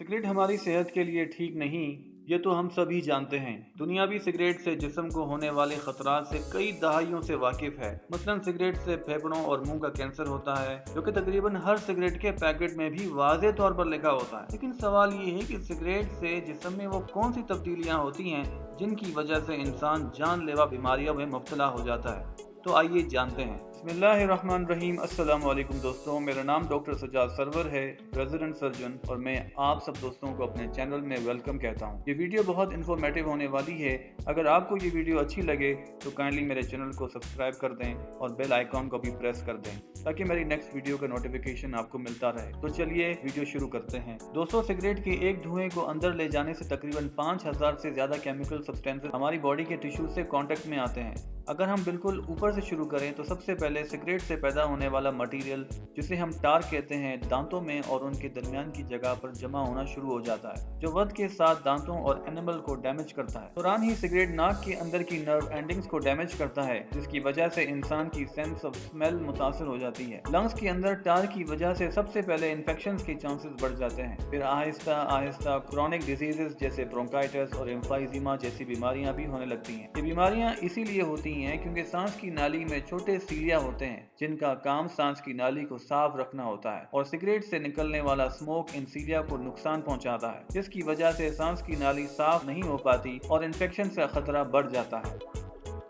Cigarette हमारी सेहत के लिए ठीक नहीं, ये तो हम सभी जानते हैं। दुनिया भी सिगरेट से जिस्म को होने वाले खतरात से कई दहाइयों से वाकिफ है। मसलन सिगरेट से फेफड़ों और मुंह का कैंसर होता है, जो कि तकरीबन हर सिगरेट के पैकेट में भी वाज़ेह तौर पर लिखा होता है। लेकिन सवाल ये है कि सिगरेट से जिस्म में वो कौन सी तब्दीलियां होती हैं जिनकी वजह से इंसान जानलेवा बीमारियों में मुब्तला हो जाता है। तो आइए जानते हैं। बिस्मिल्लाहिर्रहमानिर्रहीम। अस्सलाम वालेकुम दोस्तों, मेरा नाम डॉक्टर सज्जाद सरवर है, रेजिडेंट सर्जन, और मैं आप सब दोस्तों को अपने चैनल में वेलकम कहता हूं। ये वीडियो बहुत इन्फॉर्मेटिव होने वाली है। अगर आपको ये वीडियो अच्छी लगे तो काइंडली मेरे चैनल को सब्सक्राइब कर दें और बेल आइकॉन को भी प्रेस कर दें ताकि मेरी नेक्स्ट वीडियो का नोटिफिकेशन आपको मिलता रहे। तो चलिए वीडियो शुरू करते हैं। दोस्तों, सिगरेट के एक धुएं को अंदर ले जाने से तकरीबन 5000 से ज्यादा केमिकल सब्सटेंसेस हमारी बॉडी के टिश्यू से कांटेक्ट में आते हैं। अगर हम बिल्कुल ऊपर से शुरू करें तो सबसे पहले सिगरेट से पैदा होने वाला मटेरियल, जिसे हम टार कहते हैं, दांतों में और उनके दरमियान की जगह पर जमा होना शुरू हो जाता है, जो वक्त के साथ दांतों और एनिमल को डैमेज करता है। दौरान ही सिगरेट नाक के अंदर की नर्व एंडिंग्स को डैमेज करता है, जिसकी वजह से इंसान की सेंस ऑफ स्मेल मुतासर हो जाती है। लंग्स के अंदर टार की वजह से सबसे पहले इन्फेक्शन के चांसेस बढ़ जाते हैं। फिर आहिस्ता आहिस्ता क्रॉनिक डिजीजेस जैसे ब्रोंकाइटिस और एम्फाइजीमा जैसी बीमारियां भी होने लगती हैं। ये बीमारियां इसीलिए होती हैं क्योंकि सांस की नाली में छोटे सीलिया होते हैं, जिनका काम सांस की नाली को साफ रखना होता है, और सिगरेट से निकलने वाला स्मोक इन सीलिया को नुकसान पहुंचाता है, जिसकी वजह से सांस की नाली साफ नहीं हो पाती और इन्फेक्शन का खतरा बढ़ जाता है।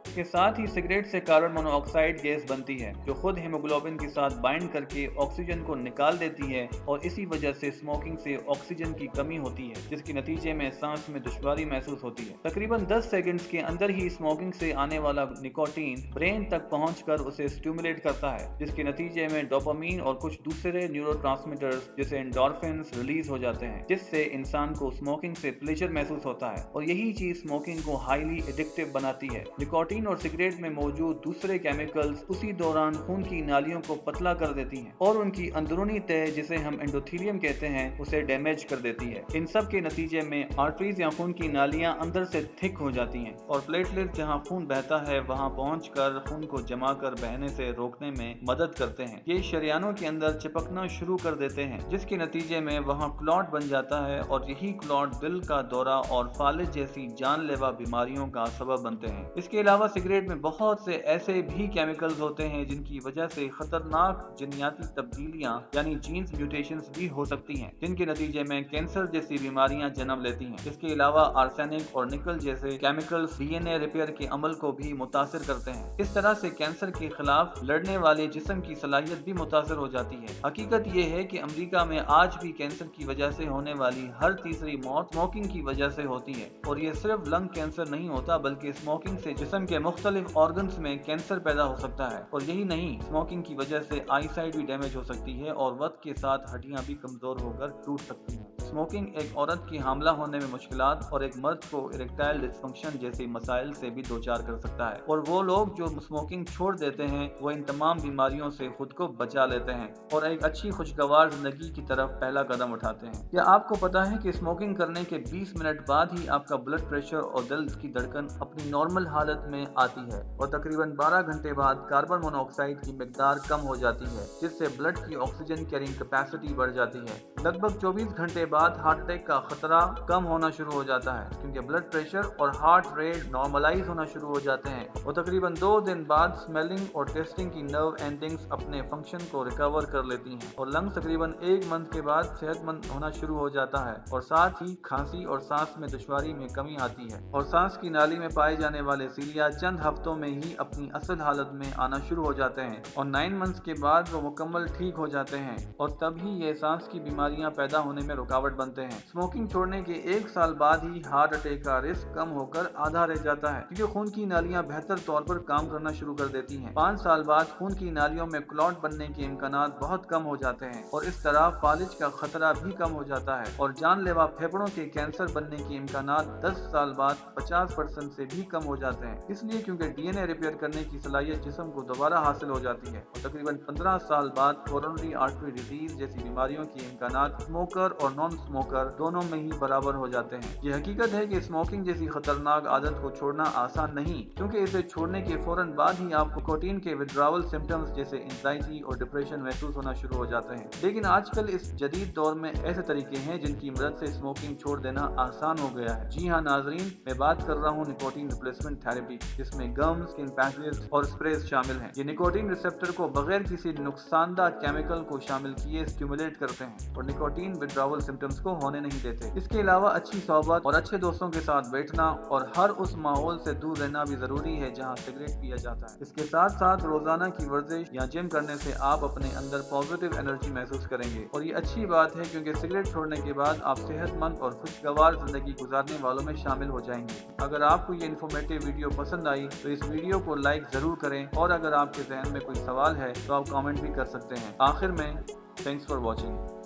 इसके साथ ही सिगरेट से कार्बन मोनोऑक्साइड गैस बनती है, जो खुद हीमोग्लोबिन के साथ बाइंड करके ऑक्सीजन को निकाल देती है, और इसी वजह से स्मोकिंग से ऑक्सीजन की कमी होती है, जिसके नतीजे में सांस में दुश्वारी महसूस होती है। तकरीबन 10 सेकंड्स के अंदर ही स्मोकिंग से आने वाला निकोटीन ब्रेन तक पहुंचकर उसे स्टिमुलेट करता है, जिसके नतीजे में डोपामीन और कुछ दूसरे न्यूरोट्रांसमीटर्स जैसे एंडोर्फिन्स रिलीज हो जाते हैं, जिससे इंसान को स्मोकिंग से प्लेजर महसूस होता है, और यही चीज स्मोकिंग को हाईली एडिक्टिव बनाती है। निकोटीन और सिगरेट में मौजूद दूसरे केमिकल्स उसी दौरान खून की नालियों को पतला कर देती हैं और उनकी अंदरूनी तह, जिसे हम एंडोथेलियम कहते हैं, उसे डैमेज कर देती है। इन सब के नतीजे में आर्टरीज या खून की नालियां अंदर से थिक हो जाती हैं, और प्लेटलेट जहां खून बहता है वहां पहुंचकर खून को जमा कर बहने से रोकने में मदद करते हैं। ये शरियानों के अंदर चिपकना शुरू कर देते हैं, जिसके नतीजे में वहां क्लॉट बन जाता है, और यही क्लॉट दिल का दौरा और फालिज जैसी जानलेवा बीमारियों का सबब बनते हैं। इसके अलावा सिगरेट में बहुत से ऐसे भी केमिकल्स होते हैं जिनकी वजह से खतरनाक जीनियाती तब्दीलियां यानी जीन्स म्यूटेशंस भी हो सकती हैं, जिनके नतीजे में कैंसर जैसी बीमारियां जन्म लेती हैं। इसके अलावा आर्सेनिक और निकल जैसे केमिकल्स डीएनए रिपेयर के अमल को भी मुतासिर करते हैं। इस तरह से कैंसर के खिलाफ लड़ने वाले जिस्म की सलाहियत भी मुतासिर हो जाती है। हकीकत ये है कि अमेरिका में आज भी कैंसर की वजह से होने वाली हर तीसरी मौत स्मोकिंग की वजह से होती है, और ये सिर्फ लंग कैंसर नहीं होता, बल्कि स्मोकिंग से जिस्म के मुख्तलिफ ऑर्गन्स में कैंसर पैदा हो सकता है। और यही नहीं, स्मोकिंग की वजह से आई साइट भी डैमेज हो सकती है, और वक्त के साथ हड्डियां भी कमजोर होकर टूट सकती हैं। स्मोकिंग एक औरत की हामला होने में मुश्किलात और एक मर्द को इरेक्टाइल डिस्फंक्शन जैसे मसाइल से भी दो चार कर सकता है, और वो लोग जो स्मोकिंग छोड़ देते हैं वो इन तमाम बीमारियों से खुद को बचा लेते हैं और एक अच्छी खुशगवार जिंदगी की तरफ पहला कदम उठाते हैं। क्या आपको पता है कि स्मोकिंग करने के 20 मिनट बाद ही आपका ब्लड प्रेशर और दिल की धड़कन अपनी नॉर्मल हालत में आती है, और तकरीबन 12 घंटे बाद कार्बन मोनोऑक्साइड की मिकदार कम हो जाती है, जिससे ब्लड की ऑक्सीजन कैरिंग कैपेसिटी बढ़ जाती है। लगभग 24 घंटे बाद हार्ट अटैक का खतरा कम होना शुरू हो जाता है, क्योंकि ब्लड प्रेशर और हार्ट रेट नॉर्मलाइज होना शुरू हो जाते हैं, और तकरीबन 2 दिन बाद स्मेलिंग और टेस्टिंग की नर्व एंडिंग्स अपने फंक्शन को रिकवर कर लेती हैं, और लंग्स तकरीबन 1 मंथ के बाद सेहतमंद होना शुरू हो जाता है, और साथ ही खांसी और सांस में दुश्वारी में कमी आती है, और सांस की नाली में पाए जाने वाले सीलिया चंद हफ्तों में ही अपनी असल हालत में आना शुरू हो जाते हैं, और 9 मंथ्स के बाद वो मुकम्मल ठीक हो जाते हैं, और तभी ये सांस की बीमारियां पैदा होने में रुकावट बनते हैं। स्मोकिंग छोड़ने के 1 साल बाद ही हार्ट अटैक का रिस्क कम होकर आधा रह जाता है, क्योंकि खून की नालियां बेहतर तौर पर काम करना शुरू कर देती हैं। 5 साल बाद खून की नालियों में क्लॉट बनने के इम्कानात बहुत कम हो जाते हैं, और इस तरह फालिज का खतरा भी कम हो जाता है, और जानलेवा फेफड़ों के कैंसर बनने के इम्कानात 10 साल बाद 50% से भी कम हो जाते हैं। इसलिए لیے क्योंकि DNA रिपेयर करने की सलाहियत जिस्म को दोबारा हासिल हो जाती है और तकरीबन 15 साल बाद कोरोनरी आर्टरी डिजीज जैसी बीमारियों के इम्कानात स्मोकर और नॉन स्मोकर दोनों में ही बराबर हो जाते हैं। ये हकीकत है कि स्मोकिंग जैसी खतरनाक आदत को छोड़ना आसान नहीं, क्योंकि इसे छोड़ने के फौरन बाद ही आपको निकोटीन के विड्रावल सिम्टम्स जैसे एंजाइटी और डिप्रेशन महसूस होना शुरू हो जाते हैं। लेकिन आजकल इस जदीद दौर में ऐसे तरीके हैं जिनकी मदद से स्मोकिंग छोड़ देना आसान हो गया है। जी हाँ नाजरीन, मैं बात कर रहा हूँ निकोटीन रिप्लेसमेंट थेरेपी, जिसमें गम, स्किन पैचेस और स्प्रेज शामिल हैं। ये निकोटीन रिसेप्टर को बगैर किसी नुकसानदा केमिकल को शामिल किए स्टिमुलेट करते हैं और निकोटीन विड्रावल सिम्टम्स को होने नहीं देते। इसके अलावा अच्छी सोहबत और अच्छे दोस्तों के साथ बैठना और हर उस माहौल से दूर रहना भी जरूरी है जहाँ सिगरेट पिया जाता है। इसके साथ साथ रोजाना की वर्जिश या जिम करने से आप अपने अंदर पॉजिटिव एनर्जी महसूस करेंगे और ये अच्छी बात है, क्योंकि सिगरेट छोड़ने के बाद आप सेहतमंद और खुशगवार जिंदगी गुजारने वालों में शामिल हो जाएंगे। अगर आपको ये इन्फॉर्मेटिव वीडियो पसंद आई तो इस वीडियो को लाइक जरूर करें और अगर आपके जहन में कोई सवाल है तो आप कमेंट भी कर सकते हैं। आखिर में थैंक्स फॉर वॉचिंग।